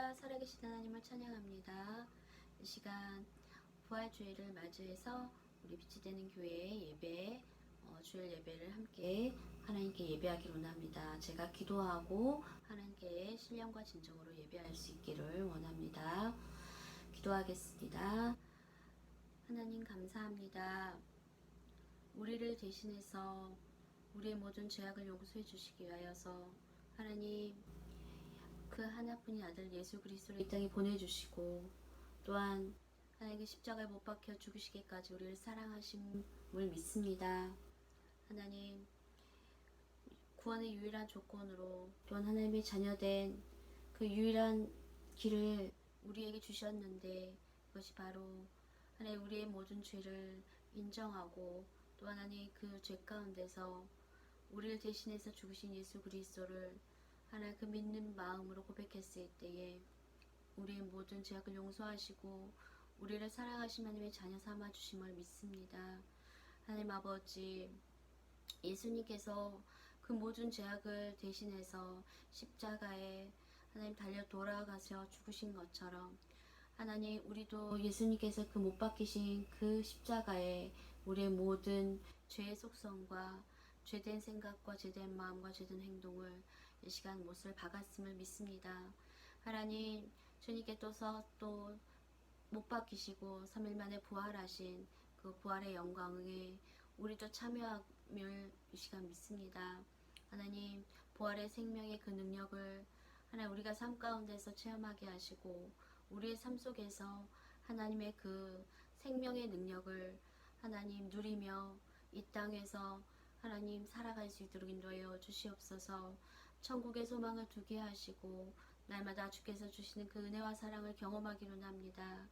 할렐루야, 살아계신 하나님을 찬양합니다. 이 시간 부활주일을 맞이해서 우리 빛이 되는 교회의 예배, 주일 예배를 함께 하나님께 예배하기를 원합니다. 제가 기도하고 하나님께 신령과 진정으로 예배할 수 있기를 원합니다. 기도하겠습니다. 하나님 감사합니다. 우리를 대신해서 우리의 모든 죄악을 용서해 주시기 위하여서 하나님 그 하나뿐인 아들 예수 그리스도를 이 땅에 보내주시고 또한 하나님께 십자가에 못 박혀 죽으시기까지 우리를 사랑하심을 믿습니다. 하나님 구원의 유일한 조건으로 또한 하나님의 자녀된 그 유일한 길을 우리에게 주셨는데 그것이 바로 하나님 우리의 모든 죄를 인정하고 또 하나님 그 죄 가운데서 우리를 대신해서 죽으신 예수 그리스도를 하나님 그 믿는 마음으로 고백했을 때에 우리의 모든 죄악을 용서하시고 우리를 사랑하신 하나님의 자녀 삼아 주심을 믿습니다. 하나님 아버지 예수님께서 그 모든 죄악을 대신해서 십자가에 하나님 달려 돌아가셔 죽으신 것처럼 하나님 우리도 예수님께서 그 못 박히신 그 십자가에 우리의 모든 죄의 속성과 죄된 생각과 죄된 마음과 죄된 행동을 이 시간 못을 박았음을 믿습니다. 하나님 주님께 또 못 박히시고 3일 만에 부활하신 그 부활의 영광에 우리도 참여함을 이 시간 믿습니다. 하나님 부활의 생명의 그 능력을 하나님 우리가 삶 가운데서 체험하게 하시고 우리의 삶 속에서 하나님의 그 생명의 능력을 하나님 누리며 이 땅에서 하나님 살아갈 수 있도록 인도하여 주시옵소서. 천국의 소망을 두게 하시고 날마다 주께서 주시는 그 은혜와 사랑을 경험하기로 합니다.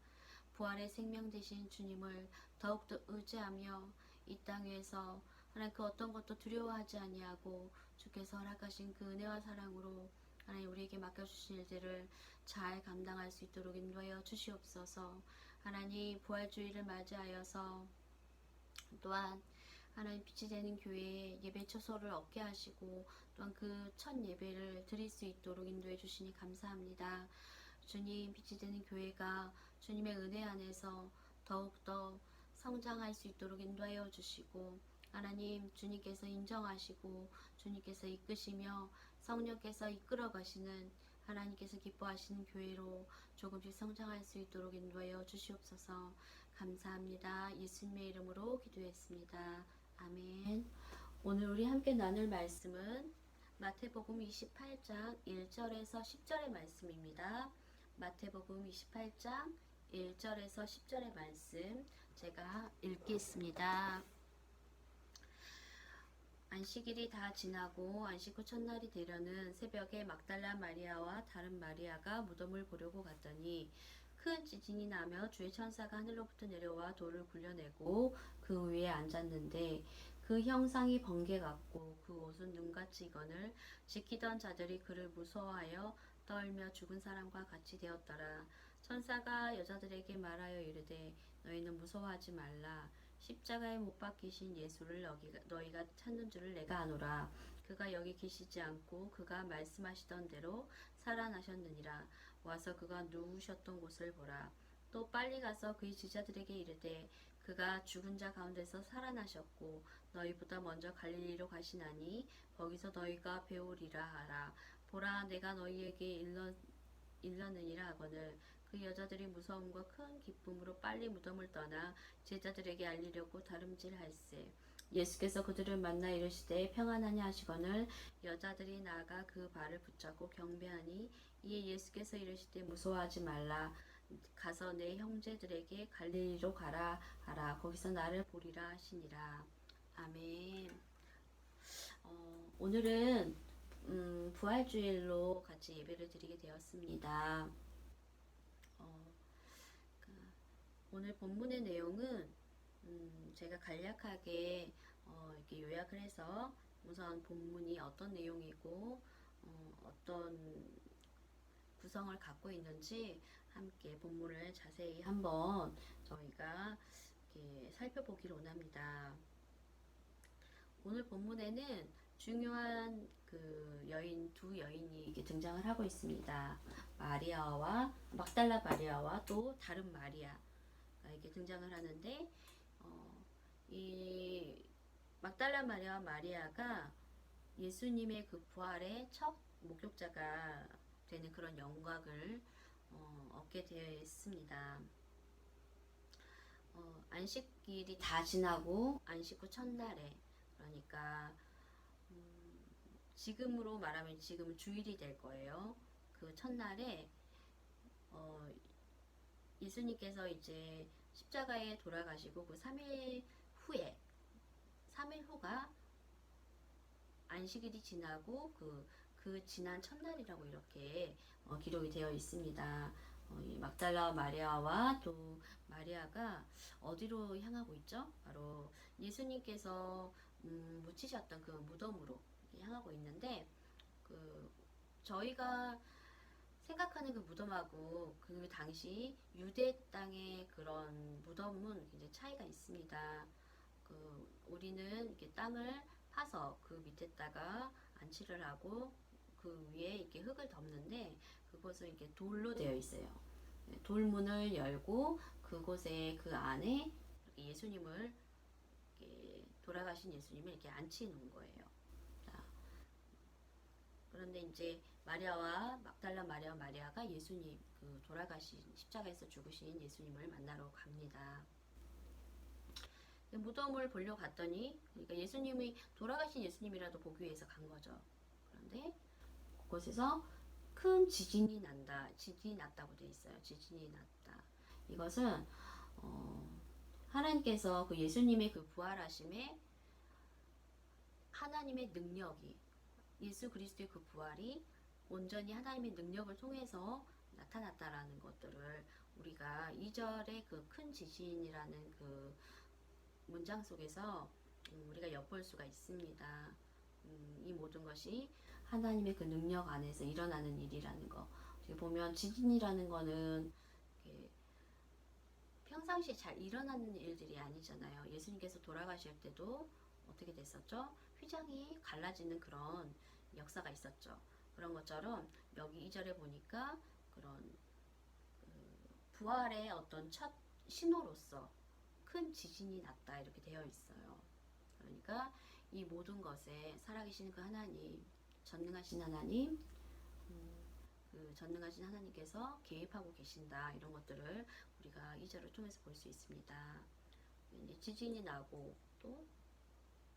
부활의 생명 되신 주님을 더욱더 의지하며 이 땅에서 하나님 그 어떤 것도 두려워하지 아니하고 주께서 허락하신 그 은혜와 사랑으로 하나님 우리에게 맡겨주신 일들을 잘 감당할 수 있도록 인도하여 주시옵소서. 하나님 부활주의를 맞이하여서 또한 하나님 빛이 되는 교회에 예배 처소를 얻게 하시고 또한 그 첫 예배를 드릴 수 있도록 인도해 주시니 감사합니다. 주님 빛이 되는 교회가 주님의 은혜 안에서 더욱더 성장할 수 있도록 인도하여 주시고 하나님 주님께서 인정하시고 주님께서 이끄시며 성령께서 이끌어 가시는 하나님께서 기뻐하시는 교회로 조금씩 성장할 수 있도록 인도하여 주시옵소서. 감사합니다. 예수님의 이름으로 기도했습니다. 아멘. 오늘 우리 함께 나눌 말씀은 마태복음 28장 1절에서 10절의 말씀입니다. 마태복음 28장 1절에서 10절의 말씀 제가 읽겠습니다. 안식일이 다 지나고 안식 후 첫날이 되려는 새벽에 막달라 마리아와 다른 마리아가 무덤을 보려고 갔더니 큰 지진이 나며 주의 천사가 하늘로부터 내려와 돌을 굴려내고 그 위에 앉았는데 그 형상이 번개 같고 그 옷은 눈같이 익거늘 지키던 자들이 그를 무서워하여 떨며 죽은 사람과 같이 되었더라. 천사가 여자들에게 말하여 이르되 너희는 무서워하지 말라. 십자가에 못 박히신 예수를 너희가 찾는 줄을 내가 아노라. 그가 여기 계시지 않고 그가 말씀하시던 대로 살아나셨느니라. 와서 그가 누우셨던 곳을 보라. 또 빨리 가서 그의 제자들에게 이르되 그가 죽은 자 가운데서 살아나셨고 너희보다 먼저 갈릴리로 가시나니 거기서 너희가 배우리라 하라. 보라 내가 너희에게 일렀느니라 하거늘 그 여자들이 무서움과 큰 기쁨으로 빨리 무덤을 떠나 제자들에게 알리려고 다름질할세. 예수께서 그들을 만나 이르시되 평안하냐 하시거늘 여자들이 나아가 그 발을 붙잡고 경배하니 이에 예수께서 이르시되 무서워하지 말라. 가서 내 형제들에게 갈릴리로 가라 하라. 거기서 나를 보리라 하시니라. 아멘. 오늘은 부활주일로 같이 예배를 드리게 되었습니다. 그, 오늘 본문의 내용은 제가 간략하게 이렇게 요약을 해서 우선 본문이 어떤 내용이고 어떤 구성을 갖고 있는지 함께 본문을 자세히 한번 저희가 이렇게 살펴보기를 원합니다. 오늘 본문에는 중요한 여인 두 여인이 이렇게 등장을 하고 있습니다. 마리아와 막달라 마리아와 또 다른 마리아가 이렇게 등장을 하는데 이 막달라 마리아와 마리아가 예수님의 그 부활의 첫 목격자가 되는 그런 영광을 얻게 되었습니다. 안식일이 다 지나고 안식 후 첫날에, 그러니까 지금으로 말하면 지금 주일이 될 거예요. 그 첫날에 예수님께서 이제 십자가에 돌아가시고 그 3일 후에 3일 후가 안식일이 지나고 그 지난 첫날이라고 이렇게 기록이 되어 있습니다. 이 막달라 마리아와 또 마리아가 어디로 향하고 있죠? 바로 예수님께서 묻히셨던 그 무덤으로 향하고 있는데, 저희가 생각하는 그 무덤하고 그 당시 유대 땅의 그런 무덤은 굉장히 차이가 있습니다. 우리는 이렇게 땅을 파서 그 밑에다가 안치를 하고 그 위에 이렇게 흙을 덮는데, 그곳은 이렇게 돌로 되어 있어요. 돌문을 열고 그곳에 그 안에 예수님을 이렇게 돌아가신 예수님을 이렇게 안치 놓은 거예요. 자, 그런데 이제 마리아와 막달라 마리아가 예수님 돌아가신 십자가에서 죽으신 예수님을 만나러 갑니다. 무덤을 보려 갔더니, 그러니까 예수님이 돌아가신 예수님이라도 보기 위해서 간 거죠. 그런데 그곳에서 큰 지진이 났다고 돼 있어요. 지진이 났다. 이것은 하나님께서 그 예수님의 그 부활하심에 하나님의 능력이, 예수 그리스도의 그 부활이 온전히 하나님의 능력을 통해서 나타났다라는 것들을 우리가 2절의 그 큰 지진이라는 그 문장 속에서 우리가 엿볼 수가 있습니다. 이 모든 것이 하나님의 그 능력 안에서 일어나는 일이라는 거. 어떻게 보면 지진이라는 거는 평상시에 잘 일어나는 일들이 아니잖아요. 예수님께서 돌아가실 때도 어떻게 됐었죠? 휘장이 갈라지는 그런 역사가 있었죠. 그런 것처럼 여기 2절에 보니까 그런 부활의 어떤 첫 신호로서 큰 지진이 났다 이렇게 되어 있어요. 그러니까 이 모든 것에 살아계신 그 하나님, 전능하신 하나님, 그 전능하신 하나님께서 개입하고 계신다, 이런 것들을 우리가 2절을 통해서 볼 수 있습니다. 이제 지진이 나고 또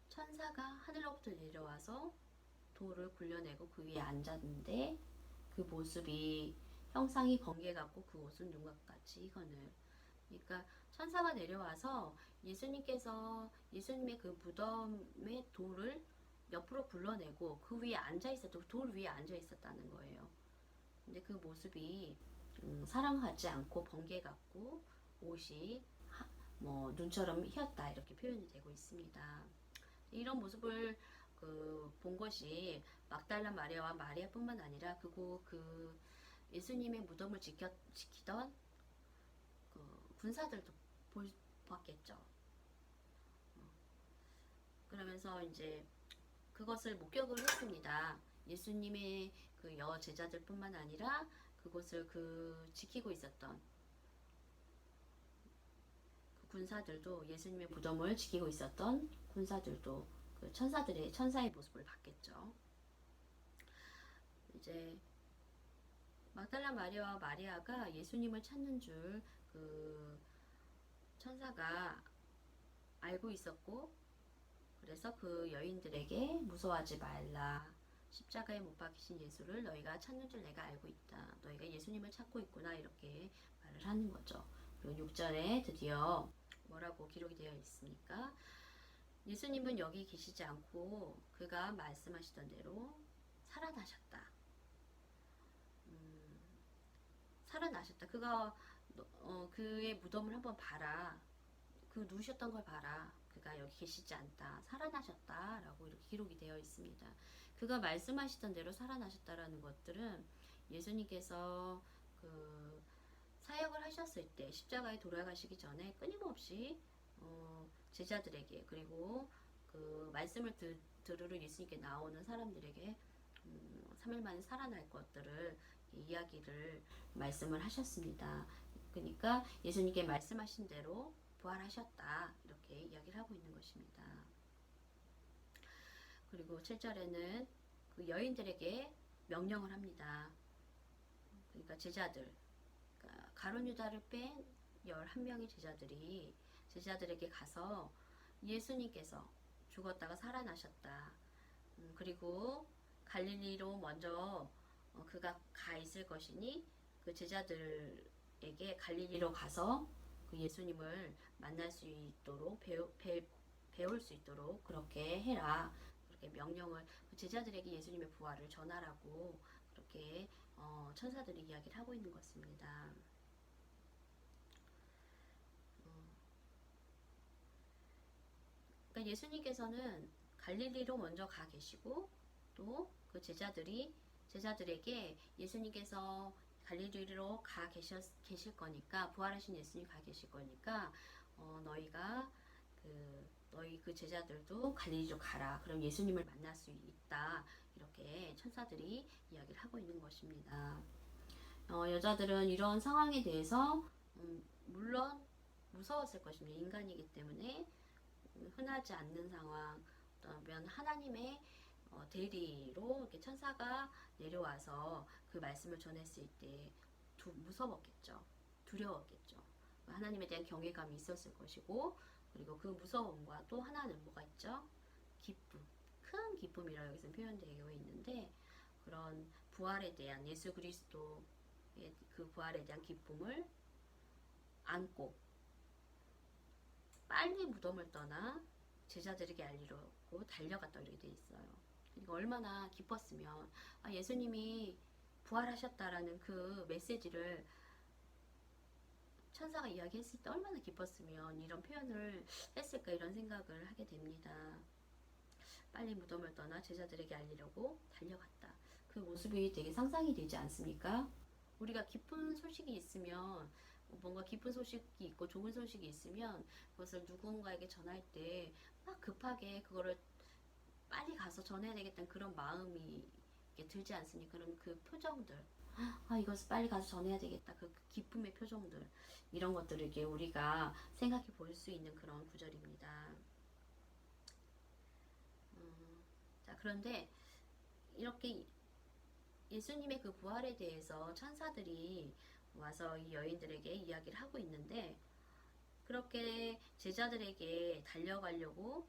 천사가 하늘로부터 내려와서 돌을 굴려내고 그 위에 앉았는데, 그 모습이 형상이 번개 같고 그 옷은 윤곽 같이 희건을. 그러니까 천사가 내려와서 예수님께서 예수님의 그 무덤의 돌을 옆으로 굴러내고 그 위에 앉아 있었던, 돌 위에 앉아 있었다는 거예요. 근데 그 모습이 사람 같지 않고 번개 같고 옷이 뭐 눈처럼 휘었다 이렇게 표현이 되고 있습니다. 이런 모습을 본 것이 막달라 마리아와 마리아뿐만 아니라 그 예수님의 무덤을 지키던 군사들도 봤겠죠. 그러면서 이제 그것을 목격을 했습니다. 예수님의 그 제자들뿐만 아니라 그곳을 지키고 있었던 그 군사들도, 예수님의 무덤을 지키고 있었던 군사들도 그 천사의 모습을 봤겠죠. 이제 막달라 마리아와 마리아가 예수님을 찾는 줄 천사가 알고 있었고, 그래서 그 여인들에게 무서워하지 말라, 십자가에 못 박히신 예수를 너희가 찾는 줄 내가 알고 있다, 너희가 예수님을 찾고 있구나, 이렇게 말을 하는 거죠. 그리고 6절에 드디어 뭐라고 기록이 되어 있습니까? 예수님은 여기 계시지 않고 그가 말씀하시던 대로 살아나셨다. 살아나셨다. 그가 그의 무덤을 한번 봐라. 그 누우셨던 걸 봐라. 그가 여기 계시지 않다. 살아나셨다. 라고 이렇게 기록이 되어 있습니다. 그가 말씀하시던 대로 살아나셨다라는 것들은 예수님께서 사역을 하셨을 때, 십자가에 돌아가시기 전에 끊임없이 제자들에게, 그리고 말씀을 드르르 예수님께 나오는 사람들에게 3일 만에 살아날 것들을 이야기를 말씀을 하셨습니다. 그러니까 예수님께 말씀하신 대로 부활하셨다 이렇게 이야기를 하고 있는 것입니다. 그리고 7절에는 그 여인들에게 명령을 합니다. 그러니까 제자들, 그러니까 가룟 유다를 뺀 11명의 제자들에게 가서 예수님께서 죽었다가 살아나셨다. 그리고 갈릴리로 먼저 그가 가 있을 것이니 그 제자들에게 갈릴리로 가서 그 예수님을 만날 수 있도록 배울 수 있도록 그렇게 해라. 그렇게 명령을 제자들에게 예수님의 부활을 전하라고 그렇게 천사들이 이야기를 하고 있는 것입니다. 그러니까 예수님께서는 갈릴리로 먼저 가 계시고 또 그 제자들에게 예수님께서 갈릴리로 가 계실 거니까 부활하신 예수님 가 계실 거니까 너희가 너희 그 제자들도 갈릴리로 가라. 그럼 예수님을 만날 수 있다. 이렇게 천사들이 이야기를 하고 있는 것입니다. 여자들은 이런 상황에 대해서 물론 무서웠을 것입니다. 인간이기 때문에 흔하지 않는 상황, 그러면 하나님의 대리로 이렇게 천사가 내려와서 그 말씀을 전했을 때 무서웠겠죠. 두려웠겠죠. 하나님에 대한 경외감이 있었을 것이고, 그리고 그 무서움과 또 하나는 뭐가 있죠? 기쁨. 큰 기쁨이라고 여기서 표현되어 있는데, 그런 부활에 대한 예수 그리스도의 그 부활에 대한 기쁨을 안고 빨리 무덤을 떠나 제자들에게 알리려고 달려갔다 이렇게 돼 있어요. 그러니까 얼마나 기뻤으면 예수님이 부활하셨다라는 그 메시지를 천사가 이야기했을 때 얼마나 기뻤으면 이런 표현을 했을까 이런 생각을 하게 됩니다. 빨리 무덤을 떠나 제자들에게 알리려고 달려갔다. 그 모습이 되게 상상이 되지 않습니까? 우리가 기쁜 소식이 있으면 뭔가 기쁜 소식이 있고 좋은 소식이 있으면 그것을 누군가에게 전할 때 막 급하게 그거를 빨리 가서 전해야 되겠다는 그런 마음이 들지 않습니까? 그럼 그 표정들, 이것을 빨리 가서 전해야 되겠다. 그 기쁨의 표정들, 이런 것들을 이렇게 우리가 생각해 볼 수 있는 그런 구절입니다. 자, 그런데 이렇게 예수님의 그 부활에 대해서 천사들이 와서 이 여인들에게 이야기를 하고 있는데, 그렇게 제자들에게 달려가려고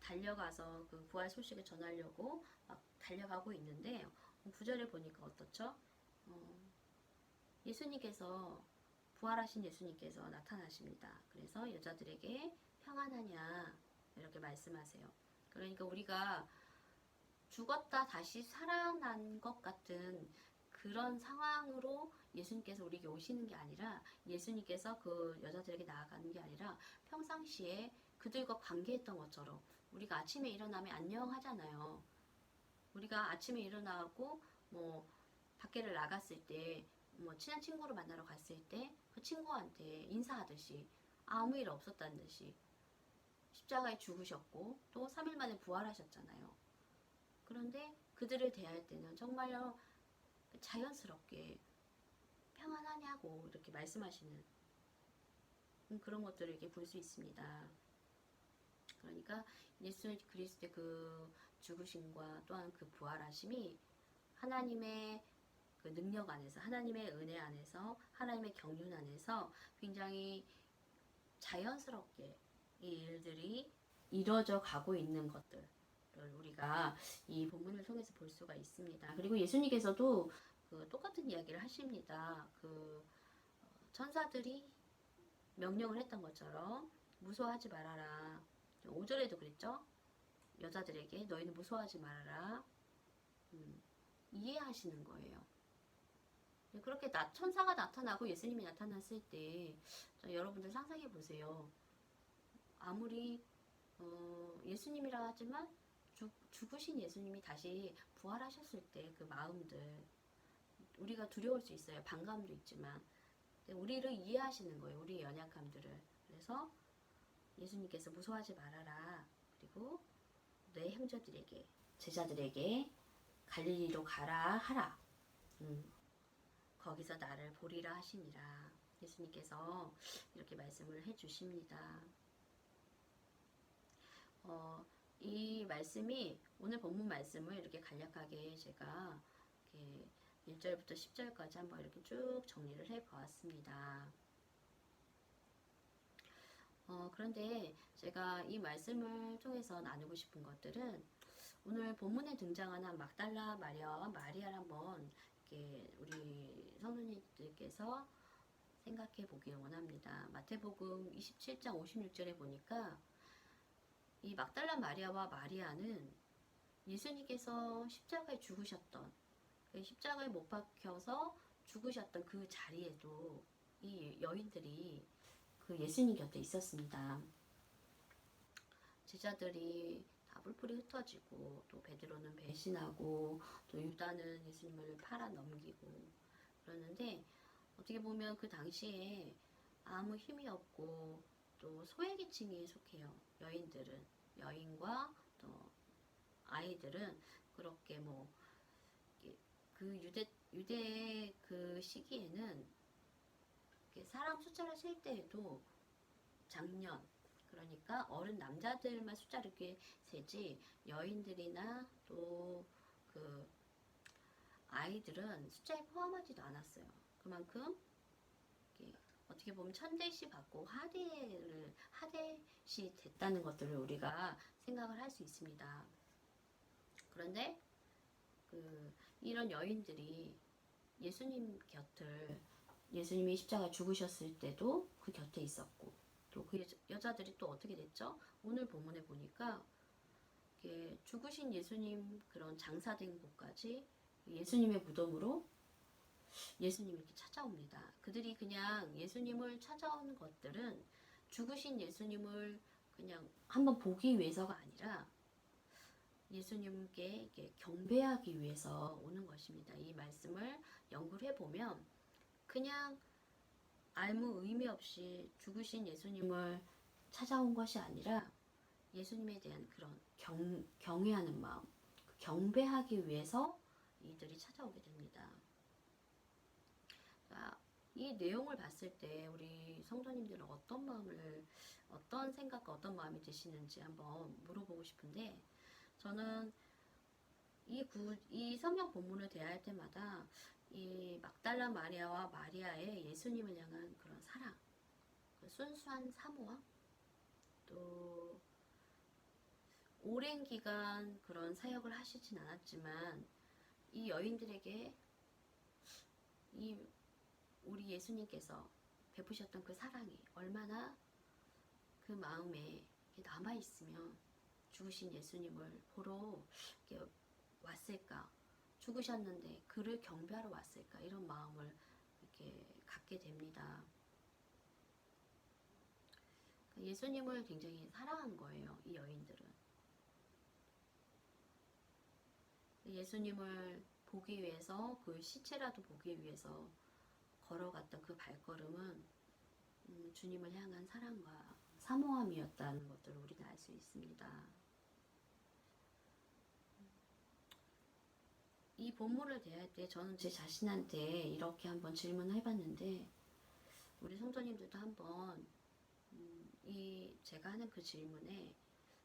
달려가서 그 부활 소식을 전하려고 막 달려가고 있는데 9절에 보니까 어떻죠? 예수님께서 부활하신 예수님께서 나타나십니다. 그래서 여자들에게 평안하냐 이렇게 말씀하세요. 그러니까 우리가 죽었다 다시 살아난 것 같은 그런 상황으로 예수님께서 우리에게 오시는 게 아니라 예수님께서 그 여자들에게 나아가는 게 아니라 평상시에 그들과 관계했던 것처럼 우리가 아침에 일어나면 안녕 하잖아요. 우리가 아침에 일어나고 뭐 밖에를 나갔을 때 뭐 친한 친구를 만나러 갔을 때 그 친구한테 인사하듯이 아무 일 없었다는 듯이 십자가에 죽으셨고 또 3일 만에 부활하셨잖아요. 그런데 그들을 대할 때는 정말로 자연스럽게 평안하냐고 이렇게 말씀하시는 그런 것들을 이렇게 볼 수 있습니다. 그러니까 예수 그리스도의 그 죽으심과 또한 그 부활하심이 하나님의 그 능력 안에서, 하나님의 은혜 안에서, 하나님의 경륜 안에서 굉장히 자연스럽게 이 일들이 이루어져 가고 있는 것들을 우리가 이 본문을 통해서 볼 수가 있습니다. 그리고 예수님께서도 그 똑같은 이야기를 하십니다. 그 천사들이 명령을 했던 것처럼 무서워하지 말아라. 5절에도 그랬죠? 여자들에게 너희는 무서워하지 말아라. 이해하시는 거예요. 그렇게 천사가 나타나고 예수님이 나타났을 때 여러분들 상상해 보세요. 아무리 예수님이라 하지만 죽으신 예수님이 다시 부활하셨을 때 그 마음들 우리가 두려울 수 있어요. 반감도 있지만 우리를 이해하시는 거예요. 우리의 연약함들을. 그래서 예수님께서 무서워하지 말아라. 그리고 내 형제들에게 제자들에게 갈릴리로 가라 하라. 거기서 나를 보리라 하시니라. 예수님께서 이렇게 말씀을 해주십니다. 이 말씀이 오늘 본문 말씀을 이렇게 간략하게 제가 이렇게 1절부터 10절까지 한번 이렇게 쭉 정리를 해 보았습니다. 그런데 제가 이 말씀을 통해서 나누고 싶은 것들은 오늘 본문에 등장하는 막달라 마리아와 마리아를 한번 이렇게 우리 성도님들께서 생각해 보길 원합니다. 마태복음 27장 56절에 보니까 이 막달라 마리아와 마리아는 예수님께서 십자가에 죽으셨던, 십자가에 못 박혀서 죽으셨던 그 자리에도 이 여인들이 그 예수님 곁에 있었습니다. 제자들이 다 뿔뿔이 흩어지고, 또 베드로는 배신하고, 또 유다는 예수님을 팔아 넘기고 그러는데, 어떻게 보면 그 당시에 아무 힘이 없고 또 소외계층에 속해요. 여인과 또 아이들은 그렇게 그 유대 그 시기에는 사람 숫자를 셀 때에도 장년, 그러니까 어른 남자들만 숫자를 이렇게 세지 여인들이나 또 그 아이들은 숫자에 포함하지도 않았어요. 그만큼 어떻게 보면 천대시 받고 하대시 됐다는 것들을 우리가 생각을 할 수 있습니다. 그런데 이런 여인들이 예수님이 십자가 죽으셨을 때도 그 곁에 있었고, 또 그 여자들이 또 어떻게 됐죠? 오늘 본문에 보니까 죽으신 예수님 그런 장사된 곳까지 예수님의 무덤으로 예수님이 이렇게 찾아옵니다. 그들이 그냥 예수님을 찾아오는 것들은 죽으신 예수님을 그냥 한번 보기 위해서가 아니라 예수님께 경배하기 위해서 오는 것입니다. 이 말씀을 연구를 해보면 그냥 아무 의미 없이 죽으신 예수님을 찾아온 것이 아니라 예수님에 대한 그런 경외하는 마음, 경배하기 위해서 이들이 찾아오게 됩니다. 이 내용을 봤을 때 우리 성도님들은 어떤 생각과 어떤 마음이 드시는지 한번 물어보고 싶은데, 저는 이 성경 본문을 대할 때마다 이 막달라 마리아와 마리아의 예수님을 향한 그런 사랑, 그 순수한 사모함, 또 오랜 기간 그런 사역을 하시진 않았지만 이 여인들에게 우리 예수님께서 베푸셨던 그 사랑이 얼마나 그 마음에 남아있으면 죽으신 예수님을 보러 왔을까, 죽으셨는데 그를 경배하러 왔을까, 이런 마음을 이렇게 갖게 됩니다. 예수님을 굉장히 사랑한 거예요, 이 여인들은. 예수님을 보기 위해서, 그 시체라도 보기 위해서 걸어갔던 그 발걸음은 주님을 향한 사랑과 사모함이었다는 것들을 우리는 알 수 있습니다. 이 본문을 대할 때 저는 제 자신한테 이렇게 한번 질문을 해봤는데, 우리 성도님들도 한번 제가 하는 그 질문에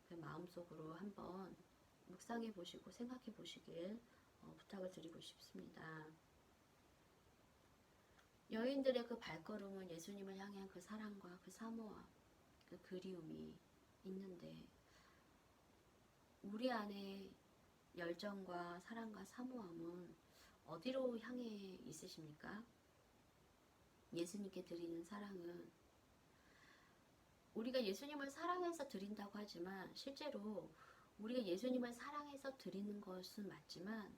그 마음속으로 한번 묵상해 보시고 생각해 보시길 부탁을 드리고 싶습니다. 여인들의 그 발걸음은 예수님을 향한 그 사랑과 그 사모함, 그 그리움이 있는데, 우리 안에 열정과 사랑과 사모함은 어디로 향해 있으십니까? 예수님께 드리는 사랑은, 우리가 예수님을 사랑해서 드린다고 하지만 실제로 우리가 예수님을 사랑해서 드리는 것은 맞지만,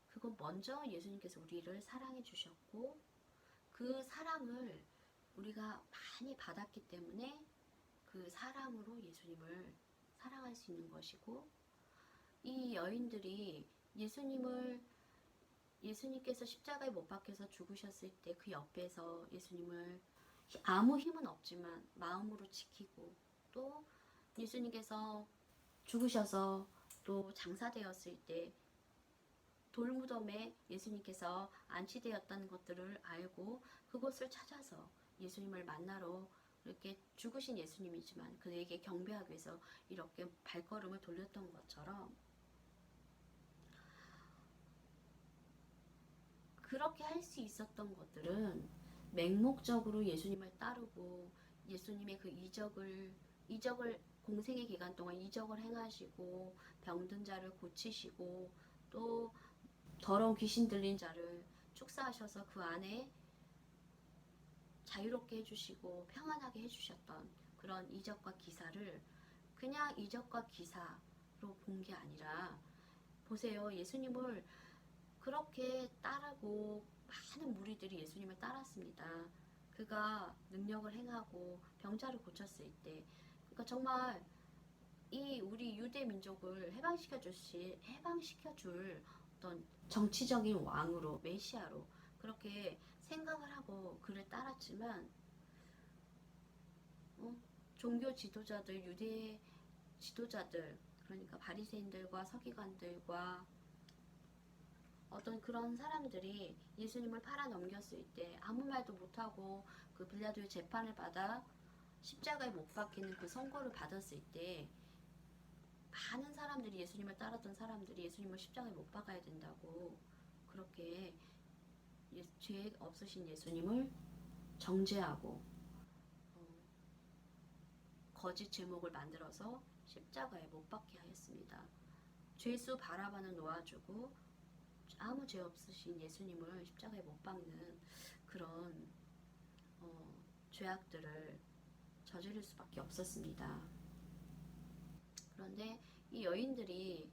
그건 먼저 예수님께서 우리를 사랑해 주셨고, 그 사랑을 우리가 많이 받았기 때문에 그 사랑으로 예수님을 사랑할 수 있는 것이고, 이 여인들이 예수님께서 십자가에 못 박혀서 죽으셨을 때 그 옆에서 예수님을 아무 힘은 없지만 마음으로 지키고, 또 예수님께서 죽으셔서 또 장사되었을 때 돌무덤에 예수님께서 안치되었다는 것들을 알고 그곳을 찾아서 예수님을 만나러 이렇게 죽으신 예수님이지만 그에게 경배하기 위해서 이렇게 발걸음을 돌렸던 것처럼 그렇게 할 수 있었던 것들은 맹목적으로 예수님을 따르고 예수님의 그 이적을 공생의 기간 동안 이적을 행하시고 병든 자를 고치시고 또 더러운 귀신 들린 자를 축사하셔서 그 안에 자유롭게 해주시고 평안하게 해주셨던 그런 이적과 기사를 그냥 이적과 기사로 본 게 아니라 보세요. 예수님을 그렇게 따르고 많은 무리들이 예수님을 따랐습니다. 그가 능력을 행하고 병자를 고쳤을 때 그러니까 정말 이 우리 유대 민족을 해방시켜줄 어떤 정치적인 왕으로 메시아로 그렇게 생각을 하고 그를 따랐지만 종교 지도자들 유대 지도자들 그러니까 바리새인들과 서기관들과 어떤 그런 사람들이 예수님을 팔아 넘겼을 때 아무 말도 못하고 그 빌라도의 재판을 받아 십자가에 못 박히는 그 선고를 받았을 때 많은 사람들이 예수님을 따랐던 사람들이 예수님을 십자가에 못 박아야 된다고 그렇게 죄 없으신 예수님을 정죄하고 거짓 제목을 만들어서 십자가에 못 박게 하였습니다. 죄수 바라바는 놓아주고 아무 죄 없으신 예수님을 십자가에 못 박는 그런 죄악들을 저지를 수밖에 없었습니다. 그런데 이 여인들이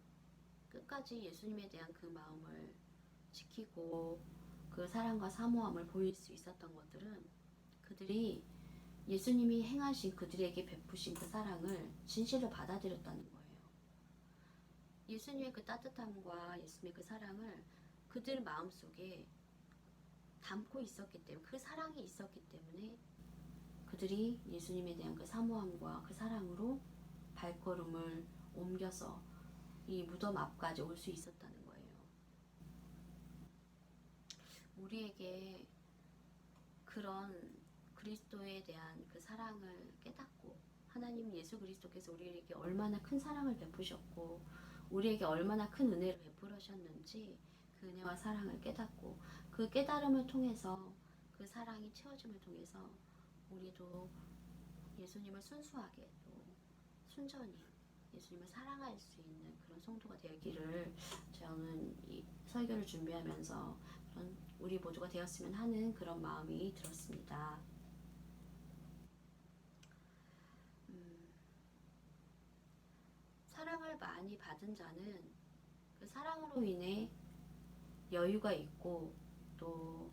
끝까지 예수님에 대한 그 마음을 지키고 그 사랑과 사모함을 보일 수 있었던 것들은 그들이 예수님이 행하신 그들에게 베푸신 그 사랑을 진실로 받아들였다는 거예요. 예수님의 그 따뜻함과 예수님의 그 사랑을 그들 마음속에 담고 있었기 때문에 그 사랑이 있었기 때문에 그들이 예수님에 대한 그 사모함과 그 사랑으로 발걸음을 옮겨서 이 무덤 앞까지 올 수 있었다는 거예요. 우리에게 그런 그리스도에 대한 그 사랑을 깨닫고 하나님 예수 그리스도께서 우리에게 얼마나 큰 사랑을 베푸셨고 우리에게 얼마나 큰 은혜를 베풀으셨는지 그 은혜와 사랑을 깨닫고 그 깨달음을 통해서 그 사랑이 채워짐을 통해서 우리도 예수님을 순수하게 또 순전히 예수님을 사랑할 수 있는 그런 성도가 되기를 저는 이 설교를 준비하면서 그런 우리 모두가 되었으면 하는 그런 마음이 들었습니다. 사랑을 많이 받은 자는 그 사랑으로 인해 여유가 있고 또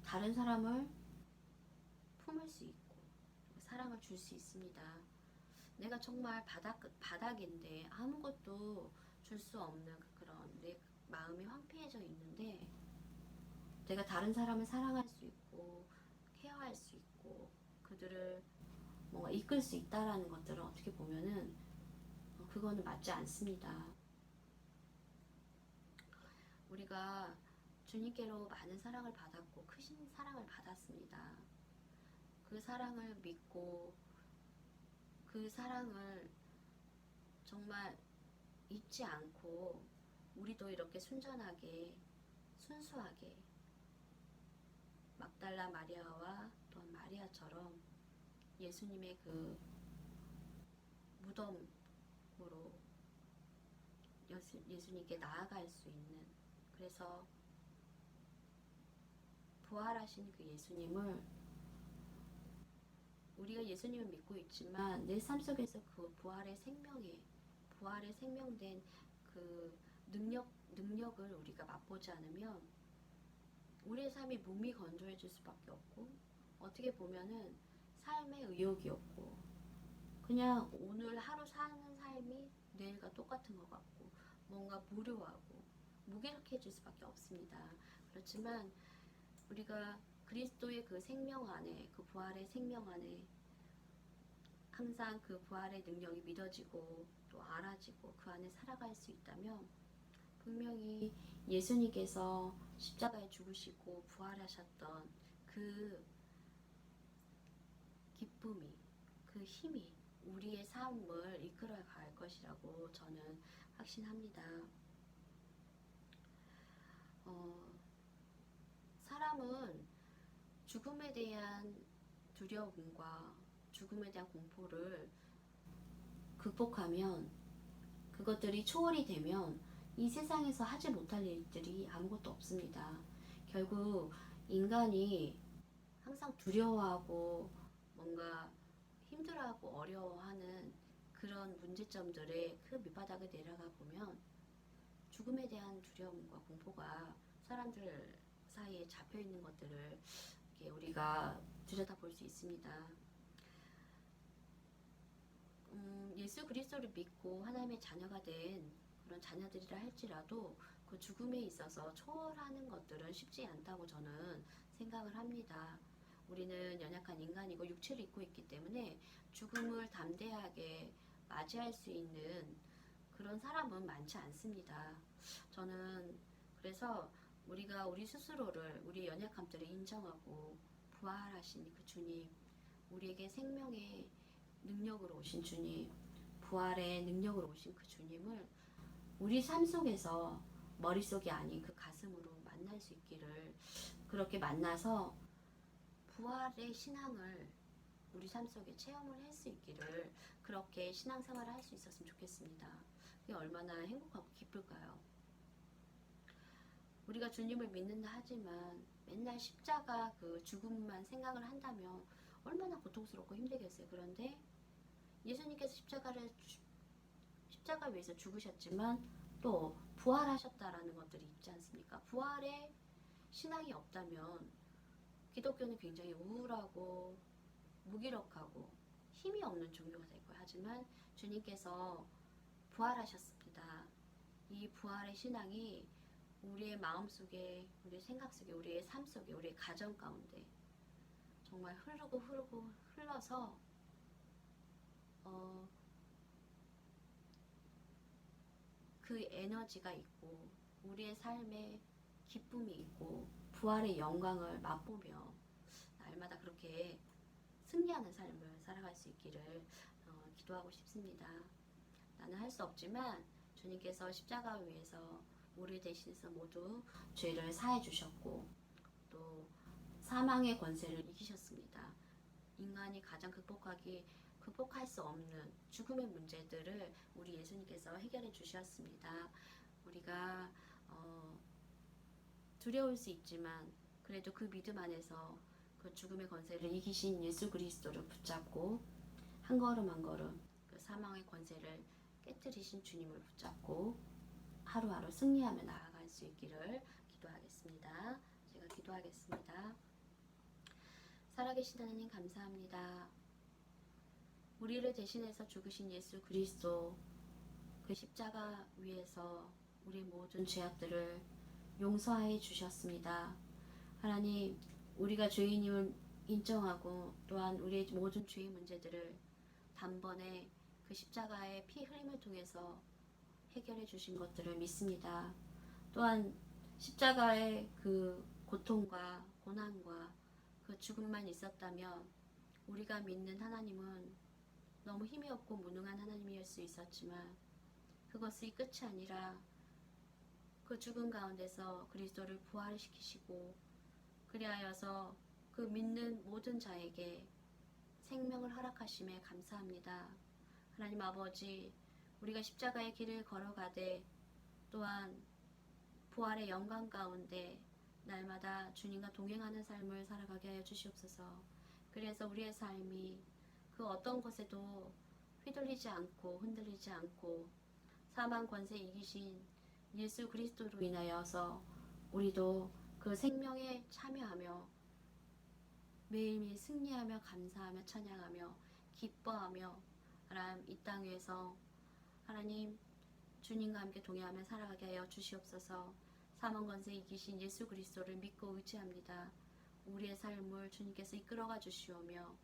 다른 사람을 품을 수 있고 사랑을 줄 수 있습니다. 내가 정말 바닥인데 아무것도 줄 수 없는 그런 내 마음이 황폐해져 있는데 내가 다른 사람을 사랑할 수 있고 케어할 수 있고 그들을 뭔가 이끌 수 있다라는 것들은 어떻게 보면은 그거는 맞지 않습니다. 우리가 주님께로 많은 사랑을 받았고 크신 사랑을 받았습니다. 그 사랑을 믿고 그 사랑을 정말 잊지 않고 우리도 이렇게 순전하게 순수하게 막달라 마리아와 또한 마리아처럼 예수님의 그 무덤으로 예수님께 나아갈 수 있는 그래서 부활하신 그 예수님을 우리가 예수님을 믿고 있지만 내 삶 속에서 그 부활의 생명된 그 능력을 우리가 맛보지 않으면 우리의 삶이 몸이 건조해질 수밖에 없고 어떻게 보면은 삶의 의욕이 없고 그냥 오늘 하루 사는 삶이 내일과 똑같은 것 같고 뭔가 무료하고 무기력해질 수밖에 없습니다. 그렇지만 우리가 그리스도의 그 생명 안에 그 부활의 생명 안에 항상 그 부활의 능력이 믿어지고 또 알아지고 그 안에 살아갈 수 있다면 분명히 예수님께서 십자가에 죽으시고 부활하셨던 그 기쁨이, 그 힘이 우리의 삶을 이끌어 갈 것이라고 저는 확신합니다. 사람은 죽음에 대한 두려움과 죽음에 대한 공포를 극복하면, 그것들이 초월이 되면 이 세상에서 하지 못할 일들이 아무것도 없습니다. 결국 인간이 항상 두려워하고 뭔가 힘들어하고 어려워하는 그런 문제점들의 그 밑바닥에 내려가 보면 죽음에 대한 두려움과 공포가 사람들 사이에 잡혀 있는 것들을 우리가 들여다볼 수 있습니다. 예수 그리스도를 믿고 하나님의 자녀가 된 그런 자녀들이라 할지라도 그 죽음에 있어서 초월하는 것들은 쉽지 않다고 저는 생각을 합니다. 우리는 연약한 인간이고 육체를 입고 있기 때문에 죽음을 담대하게 맞이할 수 있는 그런 사람은 많지 않습니다. 저는 그래서 우리가 우리 스스로를, 우리 연약함들을 인정하고 부활하신 그 주님, 우리에게 생명의 능력으로 오신 주님, 부활의 능력으로 오신 그 주님을 우리 삶 속에서 머릿속이 아닌 그 가슴으로 만날 수 있기를, 그렇게 만나서 부활의 신앙을 우리 삶 속에 체험을 할 수 있기를, 그렇게 신앙생활을 할 수 있었으면 좋겠습니다. 그게 얼마나 행복하고 기쁠까요? 우리가 주님을 믿는다 하지만 맨날 십자가 그 죽음만 생각을 한다면 얼마나 고통스럽고 힘들겠어요. 그런데 예수님께서 십자가 위에서 죽으셨지만 또 부활하셨다라는 것들이 있지 않습니까? 부활에 신앙이 없다면 기독교는 굉장히 우울하고 무기력하고 힘이 없는 종교가 될 거예요. 하지만 주님께서 부활하셨습니다. 이 부활의 신앙이 우리의 마음속에, 우리의 생각 속에, 우리의 삶 속에, 우리의 가정 가운데 정말 흘러서 그 에너지가 있고 우리의 삶에 기쁨이 있고 부활의 영광을 맛보며 날마다 그렇게 승리하는 삶을 살아갈 수 있기를 기도하고 싶습니다. 나는 할 수 없지만 주님께서 십자가 위에서 우리 대신해서 모두 죄를 사해 주셨고 또 사망의 권세를 이기셨습니다. 인간이 가장 극복할 수 없는 죽음의 문제들을 우리 예수님께서 해결해 주셨습니다. 우리가 두려울 수 있지만 그래도 그 믿음 안에서 그 죽음의 권세를 이기신 예수 그리스도를 붙잡고 한 걸음 한 걸음 그 사망의 권세를 깨뜨리신 주님을 붙잡고 하루하루 승리하며 나아갈 수 있기를 기도하겠습니다. 제가 기도하겠습니다. 살아계신 하나님 감사합니다. 우리를 대신해서 죽으신 예수 그리스도, 그 십자가 위에서 우리 모든 죄악들을 용서해 주셨습니다. 하나님, 우리가 죄인임을 인정하고 또한 우리의 모든 죄의 문제들을 단번에 그 십자가의 피 흘림을 통해서 해결해 주신 것들을 믿습니다. 또한 십자가의 그 고통과 고난과 그 죽음만 있었다면 우리가 믿는 하나님은 너무 힘이 없고 무능한 하나님이었을 수 있었지만 그것이 끝이 아니라 그 죽음 가운데서 그리스도를 부활시키시고 그리하여서 그 믿는 모든 자에게 생명을 허락하심에 감사합니다. 하나님 아버지, 우리가 십자가의 길을 걸어가되 또한 부활의 영광 가운데 날마다 주님과 동행하는 삶을 살아가게 하여 주시옵소서. 그래서 우리의 삶이 그 어떤 것에도 휘둘리지 않고 흔들리지 않고 사망 권세 이기신 예수 그리스도로 인하여서 우리도 그 생명에 참여하며 매일매일 승리하며 감사하며 찬양하며 기뻐하며 하나님 이 땅 위에서 하나님 주님과 함께 동행하며 살아가게 하여 주시옵소서. 사망 권세 이기신 예수 그리스도를 믿고 의지합니다. 우리의 삶을 주님께서 이끌어가 주시오며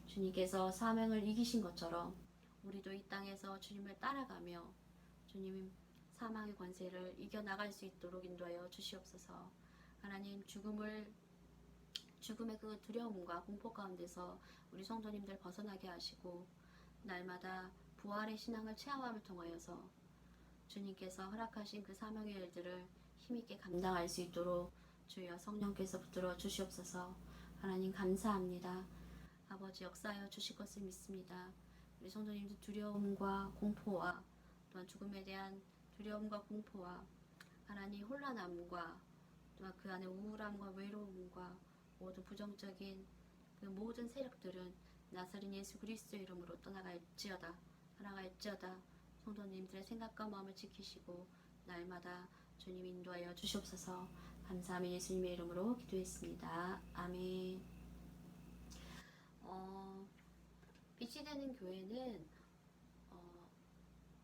주님께서 사명을 이기신 것처럼 우리도 이 땅에서 주님을 따라가며 주님 사망의 권세를 이겨나갈 수 있도록 인도하여 주시옵소서. 하나님 죽음의 그 두려움과 공포 가운데서 우리 성도님들 벗어나게 하시고 날마다 부활의 신앙을 체험함을 통하여서 주님께서 허락하신 그 사명의 일들을 힘있게 감당할 수 있도록 주여 성령께서 붙들어 주시옵소서. 하나님 감사합니다. 아버지 역사하여 주실 것을 믿습니다. 우리 성도님들 두려움과 공포와 또한 죽음에 대한 두려움과 공포와 하나님 혼란함과 또한 그 안에 우울함과 외로움과 모든 부정적인 그 모든 세력들은 나사렛 예수 그리스도의 이름으로 떠나갈지어다. 성도님들의 생각과 마음을 지키시고 날마다 주님 인도하여 주시옵소서. 감사하며 예수님의 이름으로 기도했습니다. 아멘. 빛이 되는 교회는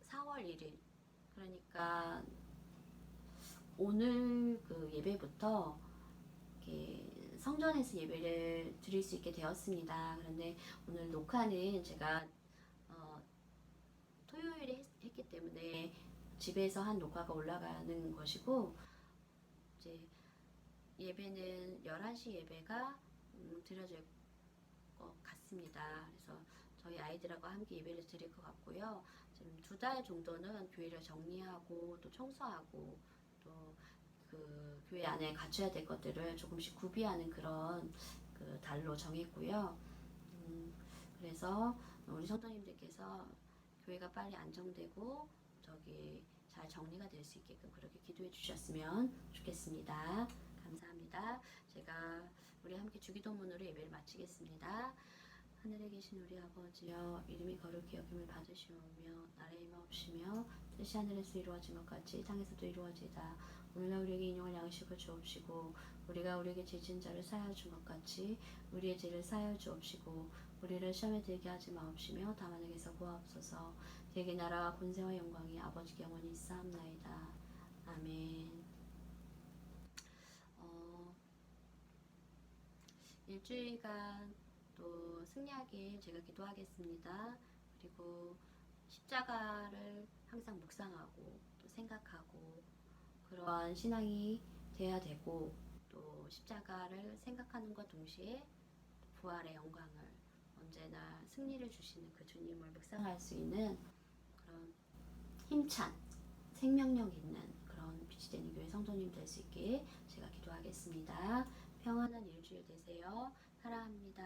4월 1일 그러니까 오늘 그 예배부터 이렇게 성전에서 예배를 드릴 수 있게 되었습니다. 그런데 오늘 녹화는 제가 토요일에 했기 때문에 집에서 한 녹화가 올라가는 것이고 이제 예배는 11시 예배가 드려질 것 같습니다. 그래서 저희 아이들하고 함께 예배를 드릴 것 같고요. 지금 2달 정도는 교회를 정리하고 또 청소하고 또 그 교회 안에 갖춰야 될 것들을 조금씩 구비하는 그런 그 달로 정했고요. 그래서 우리 성도님들께서 교회가 빨리 안정되고 저기 잘 정리가 될 수 있게끔 그렇게 기도해 주셨으면 좋겠습니다. 감사합니다. 제가 우리 함께 주기도문으로 예배를 마치겠습니다. 하늘에 계신 우리 아버지여, 이름이 거룩히 여김을 받으시오며 나라의 마옵시며 뜻이 하늘에서 이루어진 것 같이 땅에서도 이루어지다. 오늘날 우리에게 인용할 양식을 주옵시고 우리가 우리에게 죄진 자를 사하여 준 것 같이 우리의 죄를 사하여 주옵시고 우리를 시험에 들게 하지 마옵시며 다만 에게서 구하옵소서. 대개 나라와 권세와 영광이 아버지께 영원히 있사옵나이다. 아멘. 일주일간 또 승리하길 제가 기도하겠습니다. 그리고 십자가를 항상 묵상하고 또 생각하고 그러한 신앙이 돼야 되고 또 십자가를 생각하는 것 동시에 부활의 영광을 언제나 승리를 주시는 그 주님을 묵상할 수 있는 그런 힘찬 생명력 있는 그런 빛이 되는 교회 성도님 될 수 있게 제가 기도하겠습니다. 평안한 일주일 되세요. 사랑합니다.